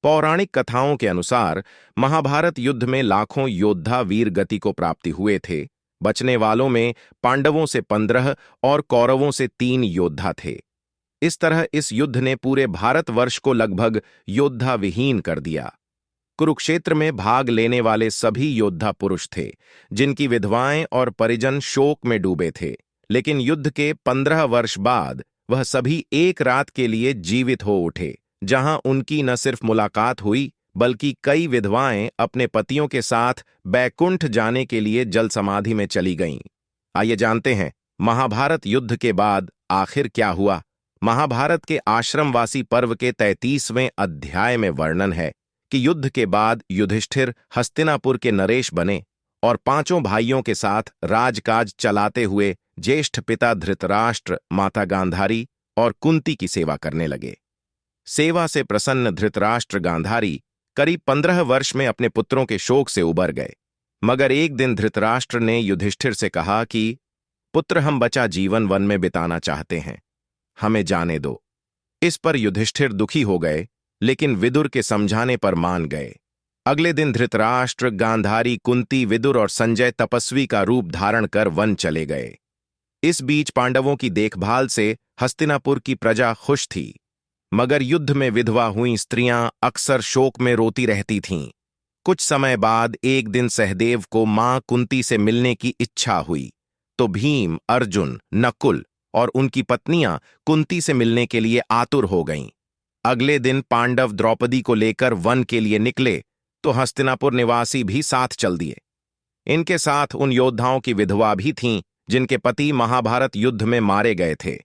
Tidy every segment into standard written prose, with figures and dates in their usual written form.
पौराणिक कथाओं के अनुसार महाभारत युद्ध में लाखों योद्धा वीर गति को प्राप्ति हुए थे। बचने वालों में पांडवों से 15 और कौरवों से 3 योद्धा थे। इस तरह इस युद्ध ने पूरे भारतवर्ष को लगभग योद्धा विहीन कर दिया। कुरुक्षेत्र में भाग लेने वाले सभी योद्धा पुरुष थे, जिनकी विधवाएं और परिजन शोक में डूबे थे। लेकिन युद्ध के 15 वर्ष बाद वह सभी एक रात के लिए जीवित हो उठे, जहां उनकी न सिर्फ मुलाकात हुई बल्कि कई विधवाएं अपने पतियों के साथ बैकुंठ जाने के लिए जल समाधि में चली गईं। आइए जानते हैं महाभारत युद्ध के बाद आखिर क्या हुआ। महाभारत के आश्रमवासी पर्व के 33वें अध्याय में वर्णन है कि युद्ध के बाद युधिष्ठिर हस्तिनापुर के नरेश बने और 5 भाइयों के साथ राजकाज चलाते हुए ज्येष्ठ पिता धृतराष्ट्र, माता गांधारी और कुंती की सेवा करने लगे। सेवा से प्रसन्न धृतराष्ट्र गांधारी करीब 15 वर्ष में अपने पुत्रों के शोक से उबर गए। मगर एक दिन धृतराष्ट्र ने युधिष्ठिर से कहा कि पुत्र, हम बचा जीवन वन में बिताना चाहते हैं, हमें जाने दो। इस पर युधिष्ठिर दुखी हो गए, लेकिन विदुर के समझाने पर मान गए। अगले दिन धृतराष्ट्र, गांधारी, कुंती, विदुर और संजय तपस्वी का रूप धारण कर वन चले गए। इस बीच पांडवों की देखभाल से हस्तिनापुर की प्रजा खुश थी, मगर युद्ध में विधवा हुई स्त्रियां अक्सर शोक में रोती रहती थीं। कुछ समय बाद एक दिन सहदेव को मां कुंती से मिलने की इच्छा हुई, तो भीम, अर्जुन, नकुल और उनकी पत्नियां कुंती से मिलने के लिए आतुर हो गईं। अगले दिन पांडव द्रौपदी को लेकर वन के लिए निकले, तो हस्तिनापुर निवासी भी साथ चल दिए। इनके साथ उन योद्धाओं की विधवा भी थीं जिनके पति महाभारत युद्ध में मारे गए थे।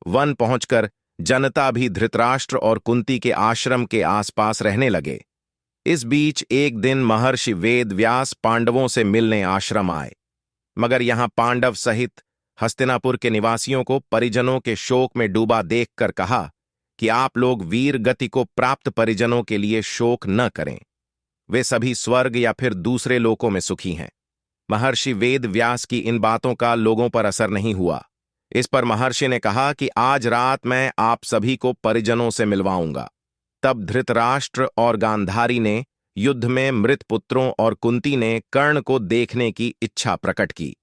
वन पहुंचकर जनता भी धृतराष्ट्र और कुंती के आश्रम के आसपास रहने लगे। इस बीच एक दिन महर्षि वेद व्यास पांडवों से मिलने आश्रम आए, मगर यहां पांडव सहित हस्तिनापुर के निवासियों को परिजनों के शोक में डूबा देखकर कहा कि आप लोग वीर गति को प्राप्त परिजनों के लिए शोक न करें, वे सभी स्वर्ग या फिर दूसरे लोकों में सुखी हैं। महर्षि वेद व्यास की इन बातों का लोगों पर असर नहीं हुआ। इस पर महर्षि ने कहा कि आज रात मैं आप सभी को परिजनों से मिलवाऊंगा। तब धृतराष्ट्र और गांधारी ने युद्ध में मृत पुत्रों और कुंती ने कर्ण को देखने की इच्छा प्रकट की।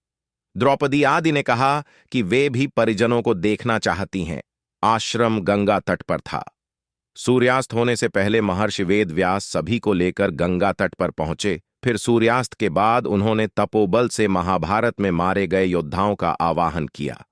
द्रौपदी आदि ने कहा कि वे भी परिजनों को देखना चाहती हैं। आश्रम गंगा तट पर था। सूर्यास्त होने से पहले महर्षि वेद व्यास सभी को लेकर गंगा तट पर पहुंचे। फिर सूर्यास्त के बाद उन्होंने तपोबल से महाभारत में मारे गए योद्धाओं का आवाहन किया।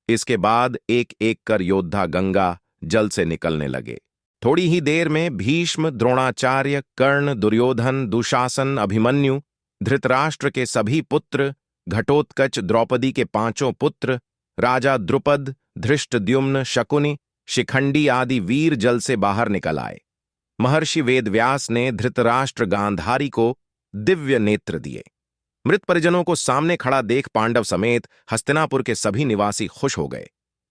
इसके बाद एक एक कर योद्धा गंगा जल से निकलने लगे। थोड़ी ही देर में भीष्म, द्रोणाचार्य, कर्ण, दुर्योधन, दुशासन, अभिमन्यु, धृतराष्ट्र के सभी पुत्र, घटोत्कच, द्रौपदी के 5 पुत्र, राजा द्रुपद, धृष्टद्युम्न, शकुनि, शिखंडी आदि वीर जल से बाहर निकल आए। महर्षि वेदव्यास ने धृतराष्ट्र गांधारी को दिव्य नेत्र दिए। मृत परिजनों को सामने खड़ा देख पांडव समेत हस्तिनापुर के सभी निवासी खुश हो गए।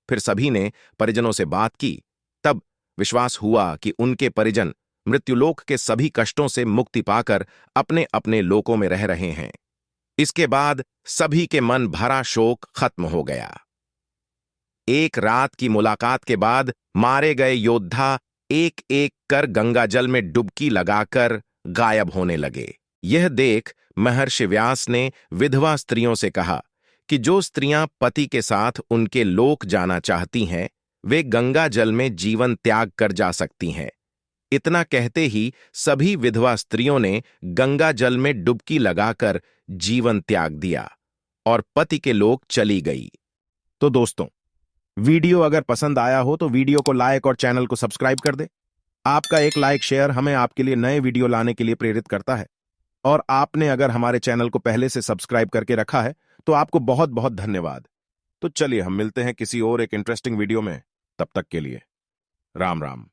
फिर सभी ने परिजनों से बात की। तब विश्वास हुआ कि उनके परिजन मृत्युलोक के सभी कष्टों से मुक्ति पाकर अपने अपने लोकों में रह रहे हैं। इसके बाद सभी के मन भरा शोक खत्म हो गया। एक रात की मुलाकात के बाद मारे गए योद्धा एक एक कर गंगाजल में डुबकी लगाकर गायब होने लगे। यह देख महर्षि व्यास ने विधवा स्त्रियों से कहा कि जो स्त्रियां पति के साथ उनके लोक जाना चाहती हैं, वे गंगा जल में जीवन त्याग कर जा सकती हैं। इतना कहते ही सभी विधवा स्त्रियों ने गंगा जल में डुबकी लगाकर जीवन त्याग दिया और पति के लोक चली गई। तो दोस्तों, वीडियो अगर पसंद आया हो तो वीडियो को लाइक और चैनल को सब्सक्राइब कर दे। आपका एक लाइक शेयर हमें आपके लिए नए वीडियो लाने के लिए प्रेरित करता है। और आपने अगर हमारे चैनल को पहले से सब्सक्राइब करके रखा है तो आपको बहुत बहुत धन्यवाद। तो चलिए हम मिलते हैं किसी और एक इंटरेस्टिंग वीडियो में। तब तक के लिए राम राम।